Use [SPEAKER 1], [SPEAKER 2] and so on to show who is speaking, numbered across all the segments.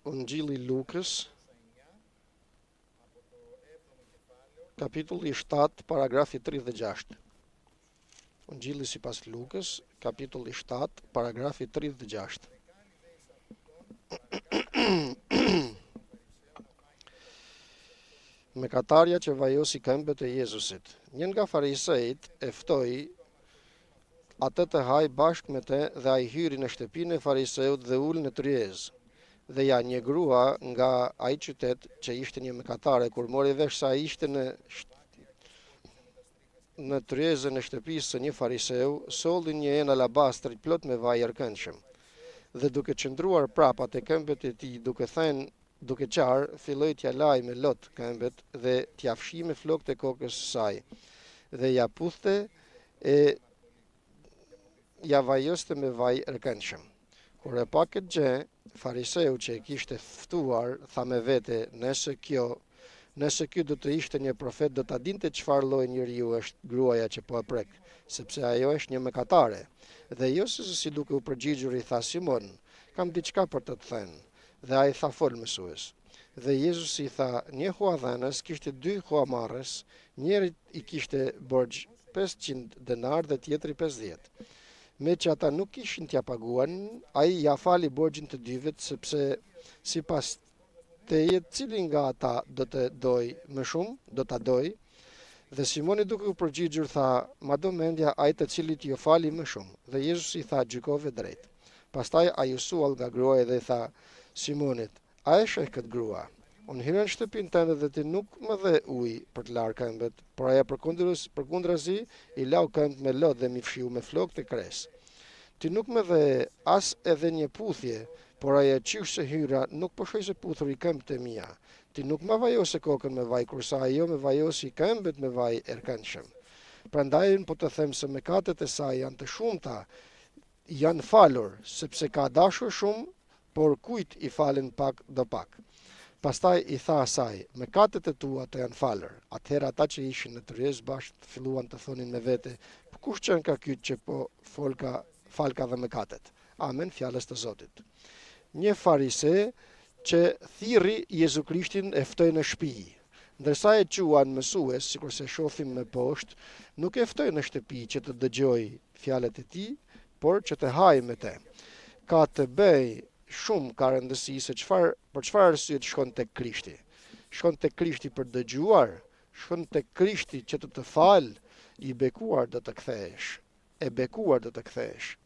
[SPEAKER 1] Ungjilli Lukës, kapitulli 7, paragrafi 36. Ungjilli sipas Lukës, kapitulli 7, paragrafi 36. Mëkatarja që vajosi këmbët e Jezusit. Një nga farisejt e ftoi atë të haj bashkë me te dhe ai hyri në shtëpinë e fariseut dhe ul në tryezë. Dhe ja një grua nga ai qytet që ishte një mëkatare, kur mori vesh se ai ishte në tryezën e shtëpisë së një fariseu, solli një enë alabastrit plot me vaj erkëndshëm. Dhe duke qëndruar prapa te këmbët e tij, duke qarë, filloi t'ja laj me lot këmbët dhe t'ja fshi me flokët e kokës së saj. Dhe ja puthte e ja vajoste me vaj erkëndshëm. Kur e pa këtë gjë, fariseu që e kishte ftuar, tha me vete, nëse ky do të ishte një profet, do ta dinte çfarë lloj njeriu është gruaja që po e prek, sepse ajo është një mëkatare. Dhe jo se si duke u përgjigjur i tha Simon, kam diçka për të thënë. Dhe ai tha fol mësues. Dhe Jezus i tha, një huadhënës kishte 2 huamarrës, njëri i kishte borxh 500 denar dhe tjetri 50. Me që ata nuk kishin t'ja paguan, ai ja fali borxhin të dyvet, sepse sipas teje cili nga ata do të doj më shumë, do ta doj. Dhe Simoni duke u përgjigjur tha, ma do mendja ai të cilit ju fali më shumë. Dhe Jezus i tha, gjykove drejt. Pastaj ai u suall nga gruaja dhe i tha Simonit, a e sheh këtë grua? Unë hyra në shtëpinë tënde dhe ti nuk më dhe ujë për të larë këmbët, por ajo përkundrazi i lau këmbët me lot dhe mi fshiu me flokë të kres. Ti nuk më dhe as edhe një puthje, por ajo qysh se hyra nuk po shoj se puthur i këmbët e mia. Ti nuk më vajose kokën me vaj, kursa ajo më vajosi këmbët me vaj erkëndshëm. Prandaj po të them se mëkatet e saj janë të shumta, janë falur, sepse ka dashur shumë, por kujt i falen pak do pak. Pastaj i tha asaj, mëkatet e tua të janë falur. Atëherë ata që ishin në tryezë bashkë filluan të thonin me vete, kush qenë ka ky që po falka dhe mëkatet. Amen, fjalës të Zotit. Një farise që thirri Jezu Krishtin e ftoi në shtëpi. Ndërsa e quan mësues, sikur se shohim më poshtë, nuk e ftoi në shtëpi që të dëgjoj fjalët e tij, por që të hajë me te. Ka të bëj shumë ka rëndësi se për çfarë arsye të shkon tek Krishti. Shkon tek Krishti për dëgjuar, shkon tek Krishti që të fal, i bekuar do të kthehesh. E bekuar do të kthehesh.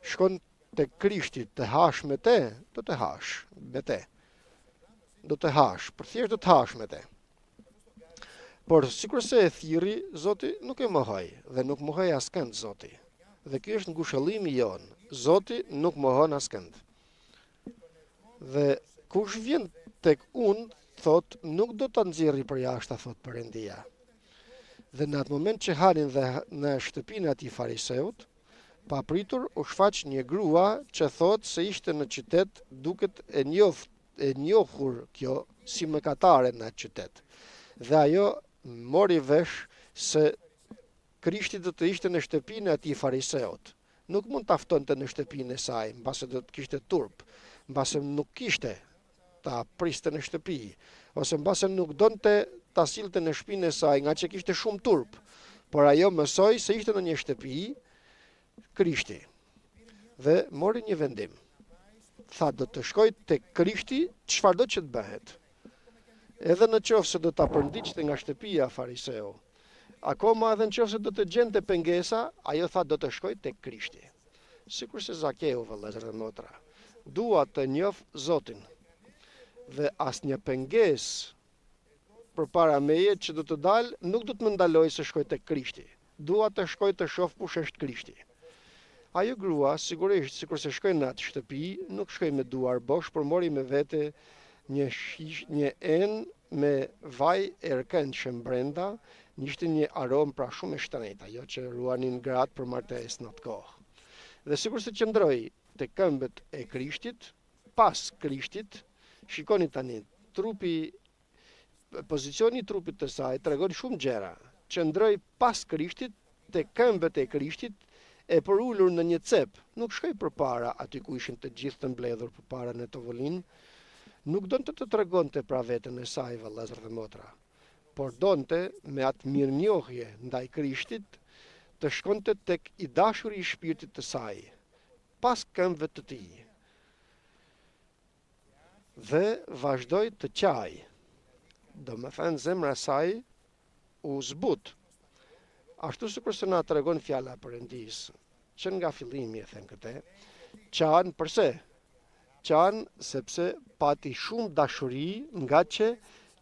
[SPEAKER 1] Shkon tek Krishti të hash me te, do të hash me te. Do të hash, për thjesht do të hash me te. Por sikurse e thirri, Zoti nuk e mohoi dhe nuk mohoi askënd Zoti. Dhe ky është ngushëllimi jon. Zoti nuk mohon askënd. Dhe kush vjen tek unë, thot, nuk do ta nxjerrë për jashtë, thot Perëndia. Dhe në atë moment që hanin dhe në shtëpinë e atij fariseut, pa pritur u shfaq një grua që thot se ishte në qytet, duket e njohur kjo si mëkatare në atë qytet. Dhe ajo mori vesh se Krishti do të ishte në shtëpinë e atij fariseut. Nuk mund ta ftonte në shtëpinë e saj, mbase do të kishte turp, mbase nuk kishte ta priste në shtëpi, ose mbase nuk donte ta silte në shtëpinë e saj, nga që kishte shumë turp. Por ajo mësoi se ishte në një shtëpi Krishti. Dhe mori një vendim. Tha, do të shkoj tek Krishti, çfarëdo që të bëhet. Edhe në qoftë se do ta përndiqte nga shtëpia fariseu, akoma edhe në qoftë se do të gjente pengesa, ajo tha do të shkoj tek Krishti. Sikur se Zakeu, vëllezër dhe motra, dua të njoh Zotin dhe asnjë pengesë përpara meje që do të dalë, nuk do të më ndaloj se shkoj tek Krishti. Dua të shkoj të shoh kush është Krishti. Ajo grua, sigurisht, sikur se shkoi në atë shtëpi, nuk shkoi me duar bosh, por mori me vete një enë me vaj erkëndshëm brenda, ishte një aromë pra shumë e shtrenjtë, ajo që ruanin gratë për martesë në atë kohë. Dhe sikur se qëndroi te këmbët e Krishtit, pas Krishtit, shikoni tani, pozicioni i trupit të saj tregon shumë gjëra. Qëndroi pas Krishtit, te këmbët e Krishtit, e për ullur në një cep, nuk shkoj përpara aty ku ishin të gjithë të mbledhur përpara në tovolinë, nuk donte të tregonte pra veten e saj, vëllezër dhe motra, por donte me atë mirënjohje ndaj Krishtit të shkonte tek i dashuri i shpirtit të saj, pas këmbëve të tij, dhe vazhdoi të qaj. Do me thënë zemra saj u zbut. Ashtu sikur se na tregon fjala e Perëndis, që nga fillimi e them këtë, qan përse? Qan sepse pati shumë dashuri nga që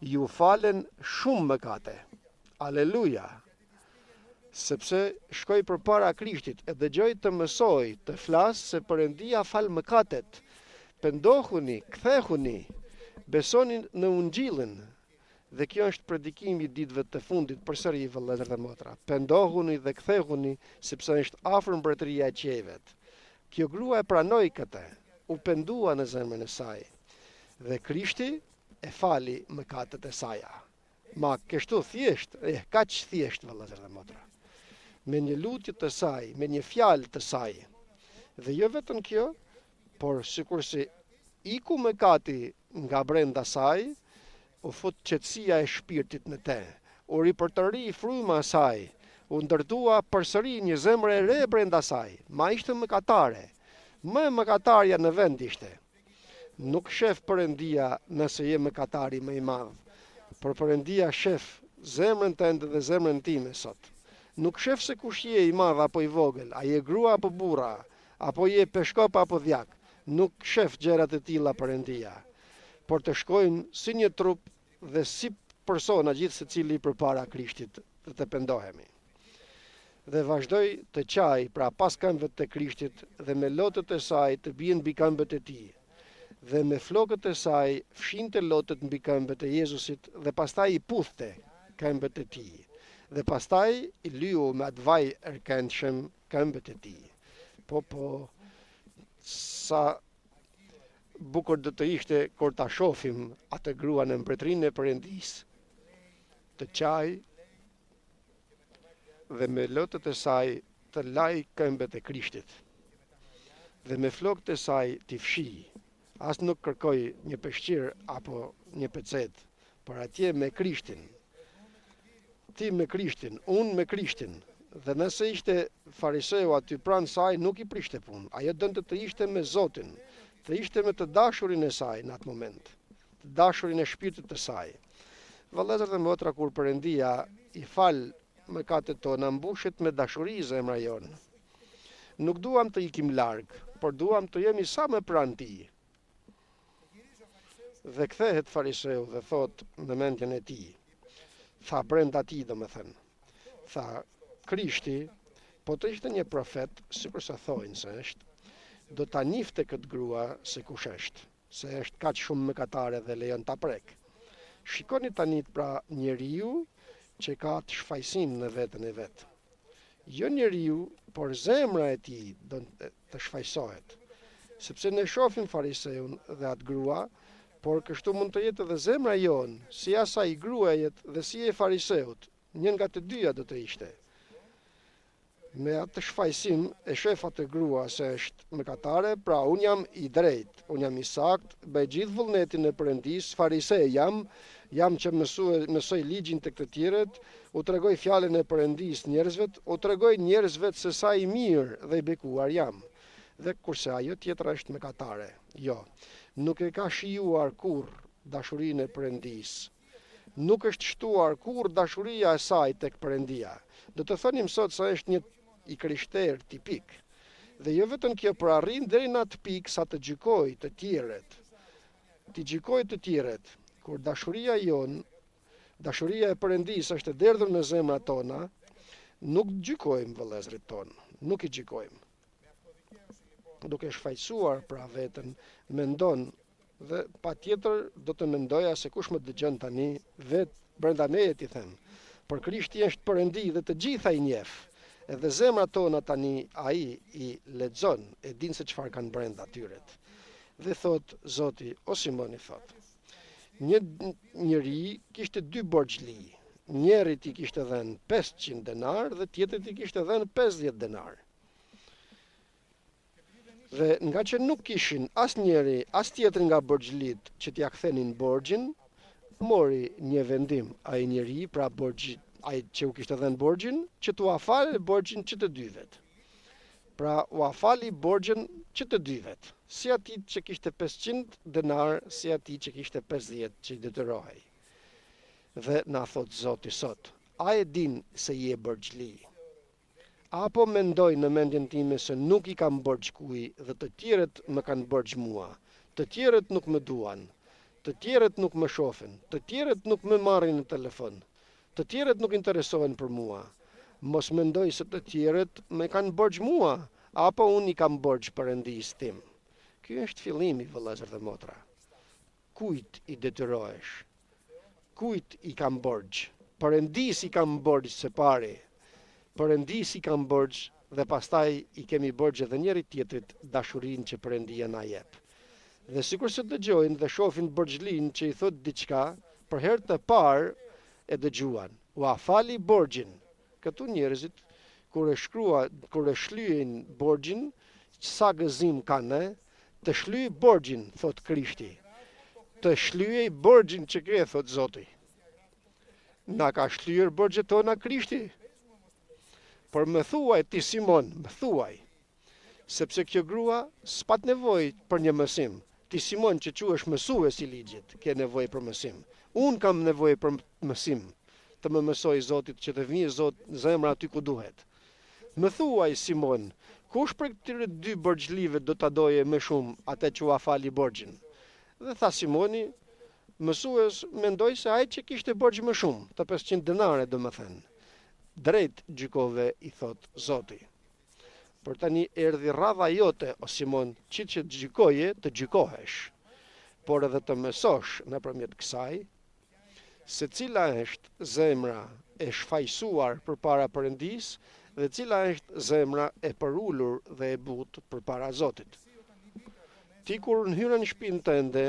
[SPEAKER 1] ju falen shumë mëkate. Aleluja! Sepse shkoj përpara Krishtit e dëgjoj të mësoj, të flas se Perëndia fal mëkatet. Pendohuni, kthehuni, besoni në Ungjillin. Dhe kjo është predikimi i ditëve të fundit përsëri, vëllezër dhe motra. Pendohuni dhe kthehuni, sepse është afër mbretëria e qiejvet. Kjo grua e pranoi këtë, u pendua në zemrën e saj, dhe Krishti e fali mëkatet e saja. Ma kështu thjesht, kaq thjesht, vëllezër dhe motra. Me një lutje të saj, me një fjalë të saj. Dhe jo vetëm kjo, por sikur si iku mëkati nga brenda saj, u fut qetësia e shpirtit në te, u ripërtëri fryma saj, u ndërtua përsëri një zemër e re brenda saj, ma ishte mëkatare, më mëkatarja në vend ishte. Nuk shef Perëndia nëse je mëkatari më i madh, por Perëndia shef zemrën tënde dhe zemrën time sot. Nuk shef se kush je i madh apo i vogël, a je grua apo burra, apo je peshkop apo dhjak, nuk shef gjërat e tilla Perëndia, por të shkojnë si një trup dhe si persona gjithë secili përpara Krishtit dhe të pendohemi. Dhe vazhdoi të qaj pra pas këmbëve të Krishtit dhe me lotët e saj të bien mbi këmbët e tij. Dhe me flokët e saj fshinte lotët mbi këmbët e Jezusit dhe pastaj i puthte këmbët e tij. Dhe pastaj i lyu me atë vaj erkëndshëm këmbët e tij. Po, sa bukur do të ishte kur ta shohim atë gruan në mbretërinë e Perëndis, të qaj dhe me lotët e saj të laj këmbët e Krishtit, dhe me flokët e saj t'i fshi. As nuk kërkoj një peshqir apo një pecet, por atje me Krishtin. Ti me Krishtin, unë me Krishtin. Dhe nëse ishte fariseu aty pranë saj, nuk i prishte punë. Ajo donte të ishte me Zotin, të ishte me të dashurin e saj në atë moment, të dashurin e shpirtit të saj. Vëllezër dhe motra, kur Perëndia i fal mëkatet tona, mbushet me dashuri zemra jonë. Nuk duam të ikim larg, por duam të jemi sa më pranë tij. Dhe kthehet fariseu dhe thot në mendjen e tij, tha brenda tij domethënë, tha Krishti, po të ishte një profet, sikur sa thojnë se është, do ta njifte këtë grua se kush është, se është kaq shumë mëkatare dhe lejon ta prek. Shikoni tani pra njeriu që ka të shfaqësim në veten e vet. Jo njeriu, por zemra e tij do të shfaqësohet. Sepse ne shohim fariseun dhe atë grua, por kështu mund të jetë edhe zemra jon, si asaj gruajët dhe si e fariseut, një nga të dyja do të ishte. Me atë shfaqësim e shef atë grua se është mëkatare, pra unë jam i drejt, unë jam i sakt, bëj gjithë vullnetin e Perëndis, farise jam që mësoj ligjin të këtë tjerët, u tregoj fjalën e Perëndis njerëzve, u tregoj njerëzve se sa i mirë dhe i bekuar jam. Dhe kurse ajo tjetra është mëkatare. Jo, nuk e ka shijuar kur dashurinë e Perëndis. Nuk është shtuar kur dashuria e saj tek Perëndia. Do të thonim sot se është një i krishter tipik. Dhe jo vetëm kjo, për arrin deri në atë pikë sa të gjykoj të tjerët. Ti gjykoj të tjerët, kur dashuria jon, dashuria e Perëndis është e derdhur në zemrat tona, nuk gjykojmë vëllezërit tonë, nuk i gjykojmë. Duke shfaqësuar pra veten, mendon dhe patjetër do të mendoja se kush më dëgjon tani, vetë brenda meje ti them. Por Krishti është Perëndi dhe të gjitha i njeh. Edhe zemrat tona tani ai i lexon, e din se çfarë kanë brenda tyret. Dhe thot Zoti, o Simoni thot, një njeri kishte 2 borxhli. Njërit i kishte dhënë 500 denar dhe tjetrit i kishte dhënë 50 denar. Dhe nga që nuk kishin as njeri, as tjetër nga borxhlit që t'ja kthenin borxhin, mori një vendim ai njeri, pra ai që u kishte dhënë borxhin, që t'u falë borxhin që të dyvet. Pra u fali borxhin që të dyvet, si atij që kishte 500 denar, si atij që kishte 50 që i detyrohej. Dhe na thot Zoti sot, a e din se je borxhli? Apo mendoj në mendjen time se nuk i kam borxh kuj dhe të tjerët më kanë borxh mua, të tjerët nuk më duan, të tjerët nuk më shohin, të tjerët nuk më marrin në telefon, të tjerët nuk interesohen për mua. Mos mendoj se të tjerët më kanë borxh mua, apo unë i kam borxh Perëndis tim. Ky është fillimi, vëllezër dhe motra. Kujt i detyrohesh? Kujt i kam borxh? Perëndis i kam borxh së pari. Perëndis i kam borxh dhe pastaj i kemi borxh edhe njëri tjetrit dashurinë që Perëndia na jep. Dhe sikur se dëgjojnë dhe shohin borxhlin që i thot diçka, për herë të parë e dëgjuan. U fali borxhin. Këtu njerëzit kur e shlyejnë borxhin, sa gëzim kanë, të shlyej borxhin, thot Krishti. Të shlyej borxhin që ke, thot Zoti. Na ka shlyer borxhet tona Krishti. Por më thuaj ti Simon, më thuaj, sepse kjo grua s'pat nevojë për një mësim. Ti Simon që quhesh mësues i ligjit, ke nevojë për mësim. Unë kam nevojë për mësim, të më mësoj Zotit që të vijë zemra aty ku duhet. Më thuaj Simon, kush për këtyre dy borxhlive do ta doje më shumë atë që u fali borxhin? Dhe tha Simoni, mësues, mendoj se ai që kishte borxh më shumë, të 500 denare domethënë. Drejt gjykove, i thot Zoti. Por tani erdhi radha jote, o Simon, që të gjykoje, të gjykohesh, por edhe të mësosh nëpërmjet kësaj, se cila është zemra e shfaqsuar përpara Perëndis dhe cila është zemra e përulur dhe e butë përpara Zotit. Ti kur hyre në shtëpinë tënde,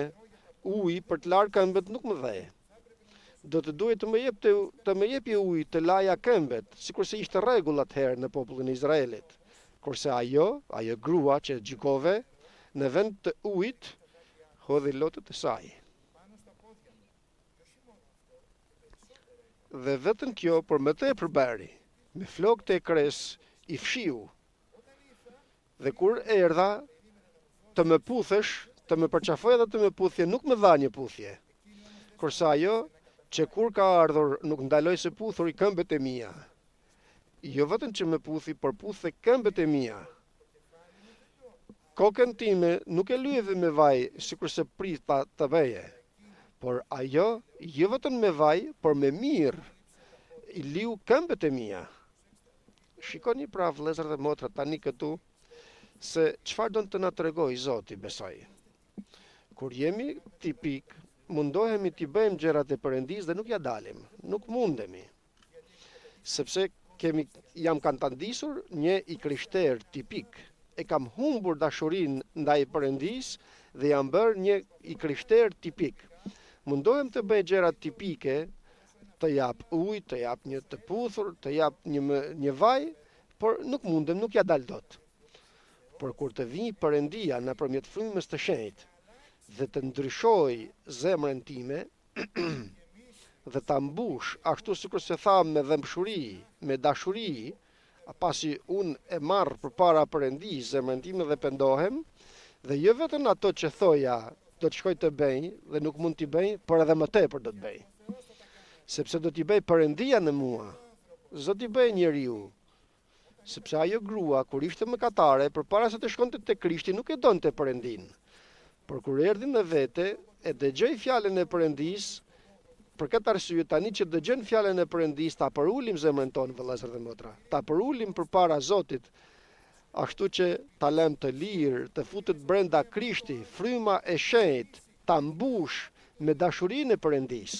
[SPEAKER 1] uji për të larë këmbët nuk më dhe. Do të duhet të më jepi ujë të laja këmbët, sikur se ishte rregull atëherë në popullin e Izraelit. Kurse ajo grua që gjykove, në vend të ujit, hodhi lotët e saj. Dhe vetëm kjo, por më tepër bëri, me flokët e kres i fshiu. Dhe kur erdha të më puthesh, të më përqafoj dhe të më puthje, nuk më dha një puthje. Kurse ajo, që kur ka ardhur nuk ndaloj se puthur i këmbët e mia. Jo vetëm që më puthi, por puthe këmbët e mia. Kokën time nuk e lyeve me vaj, sikur se prita të bëje. Por ajo, jo vetëm me vaj, por me mirë, i liu këmbët e mia. Shikoni pra vëllezër dhe motra tani këtu, se çfarë do të na tregoj Zoti, besoj. Kur jemi tipik, mundohemi t'i bëjmë gjërat e Perëndis dhe nuk ja dalim, nuk mundemi. Sepse jam kantandisur një i krishter tipik, e kam humbur dashurinë ndaj Perëndis dhe jam bërë një i krishter tipik. Mundohem të bëj gjërat tipike, të jap ujë, të jap një të puthur, të jap një vaj, por nuk mundem, nuk ja dal dot. Por kur të vijë Perëndia nëpërmjet frymës të shenjtë dhe të ndryshoj zemrën time dhe ta mbush ashtu sikur se tham me dhëmshuri, me dashuri, pasi unë e marr përpara Perëndis zemrën time dhe pendohem, dhe jo vetëm ato që thoja do të shkoj të bëj dhe nuk mund t'i bëj, por edhe më tepër do të bëj. Sepse do t'i bëj Perëndia në mua, s'do t'i bëj njeriu. Sepse ajo grua kur ishte mëkatare, përpara se të shkonte te Krishti, nuk e donte Perëndin. Por kur erdhi në vete, e dëgjoi fjalën e Perëndis, për këtë arsye tani që dëgjojnë fjalën e Perëndis, ta përulim zemrën tonë, vëllezër dhe motra. Ta përulim përpara Zotit, ashtu që ta lëm të lirë, të futet brenda Krishti, fryma e shenjtë, ta mbush me dashurinë e Perëndis.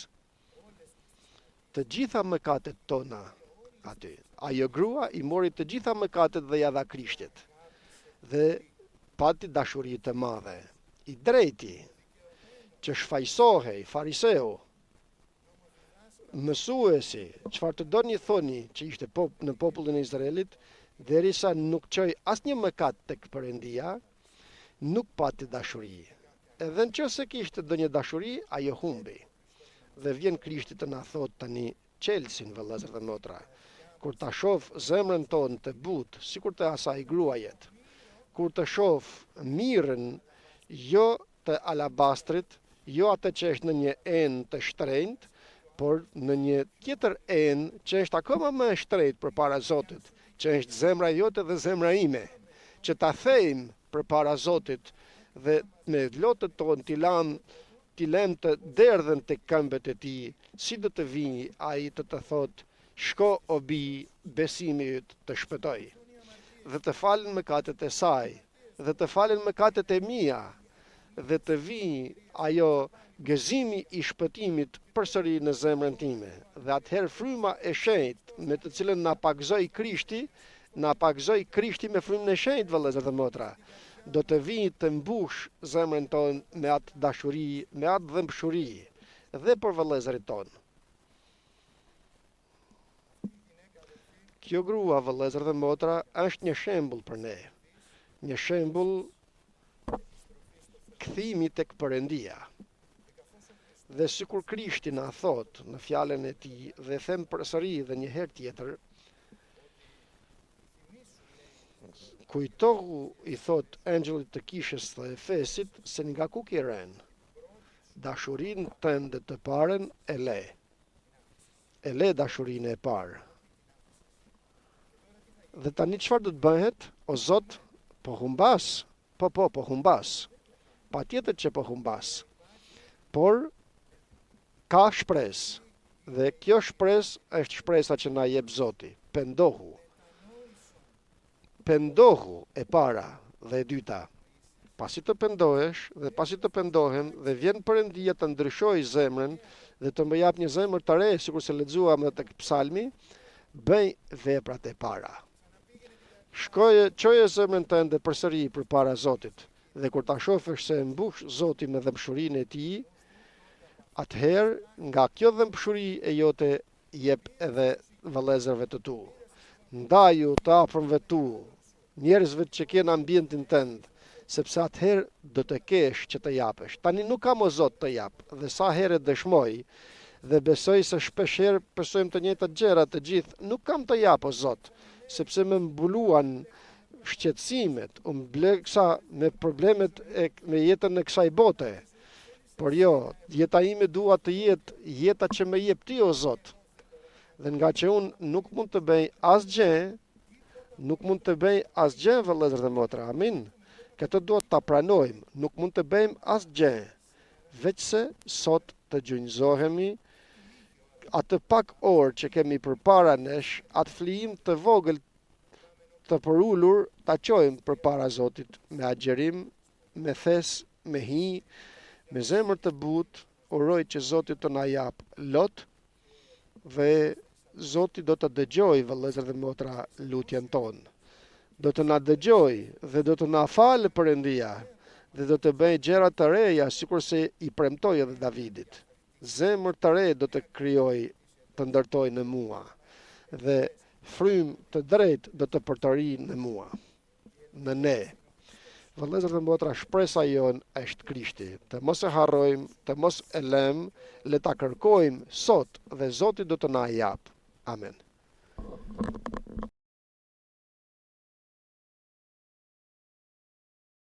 [SPEAKER 1] Të gjitha mëkatet tona aty. Ajo grua i mori të gjitha mëkatet dhe ja dha Krishtit. Dhe pati dashuri të madhe. I drejti, që shfaqsohej, fariseu, mësuesi, çfarë të doni thoni që ishte në popullin e Izraelit, derisa nuk çoi asnjë mëkat tek Perëndia, nuk pati dashuri. Edhe nëse kishte ndonjë dashuri, ajo humbi. Dhe vjen Krishti të na thot tani çelsin vëllezër dhe motra. Kur ta shoh zemrën tonë të butë, sikur të asaj gruajet, kur të shoh mirën jo të alabastrit, jo atë që është në një enë të shtrenjtë, por në një tjetër enë që është akoma më e shtrenjtë përpara Zotit, që është zemra jote dhe zemra ime, që ta thejmë përpara Zotit dhe me lotët tonë t'i lëm të derdhen të këmbët e tij, si do të vijë ai të thotë, shko o bi, besimi yt të shpëtoj, dhe të falen mëkatet e saj, dhe të falen mëkatet e mia, dhe të vijë ajo gëzimi i shpëtimit përsëri në zemrën time. Dhe atëherë fryma e shenjtë me të cilën na pagzoi Krishti me frymën e shenjtë, vëllezër dhe motra, do të vijë të mbush zemrën tonë me atë dashuri, me atë dhëmshuri dhe për vëllezërit tonë. Kjo grua, vëllezër dhe motra, është një shembull për ne. Një shembull kthimi tek Perëndia. Dhe sikur Krishti na thot në fjalën e tij, dhe them përsëri dhe një herë tjetër, kujtohu, i thot engjëllit të kishës të Efesit, se nga ku ke rënë, dashurinë tënde të parën e le. E le dashurinë e parë. Dhe tani çfarë do të bëhet? O Zot, po humbas. Po humbas. Patjetër që po humbas. Por ka shpresë. Dhe kjo shpresë është shpresa që na jep Zoti. Pendohu. Pendohu e para dhe e dyta. Pasi të pendohesh dhe pasi të pendohem dhe vjen Perëndia të ndryshojë zemrën dhe të më jap një zemër të re, sikur se lexuam edhe tek Psalmi, bëj veprat e para. Çoje zemrën tënde përsëri përpara Zotit, dhe kur ta shohësh se mbush Zoti me dëmshurinë e tij, atëherë nga kjo dëmshuri e jote jep edhe vëllezërve të tu. Ndaju të afërmve tu, njerëzve që kanë ambientin tënd, sepse atëherë do të kesh që të japësh. Tani nuk kam o Zot të jap, dhe sa herë dëshmoj dhe besoj se shpeshherë besojmë të njëjtat gjëra të gjithë, nuk kam të jap o Zot, sepse më mbuluan shqetësimet, mbleksa me problemet me jetën e kësaj bote. Por jo, jeta ime dua të jetë jeta që më jep ti o Zot. Dhe nga që unë nuk mund të bëj asgjë, vëllezër dhe motra, amin. Këtë duhet ta pranojmë, nuk mund të bëjmë asgjë, veçse sot të gjunjëzohemi atë pak orë që kemi përpara nesh, atë flijim të vogël të përullur, ta qojmë përpara Zotit me agjerim, me thes, me hi, me zemër të butë, uroj që Zotit të na jap lot, dhe Zoti do të dëgjoj, vëllezër dhe motra, lutjen tonë. Do të na dëgjoj dhe do të na falë Perëndia dhe do të bëj gjëra të reja, sikur se i premtoi edhe Davidit. Zemër të re do të krijoj, të ndërtoj në mua, dhe frymë të drejtë do të përtëri në mua, në ne. Vëllezër dhe motra, shpresa jonë është Krishti. Të mos e harrojmë, të mos e lëmë, le ta kërkojmë sot dhe Zoti do të na jap. Amen.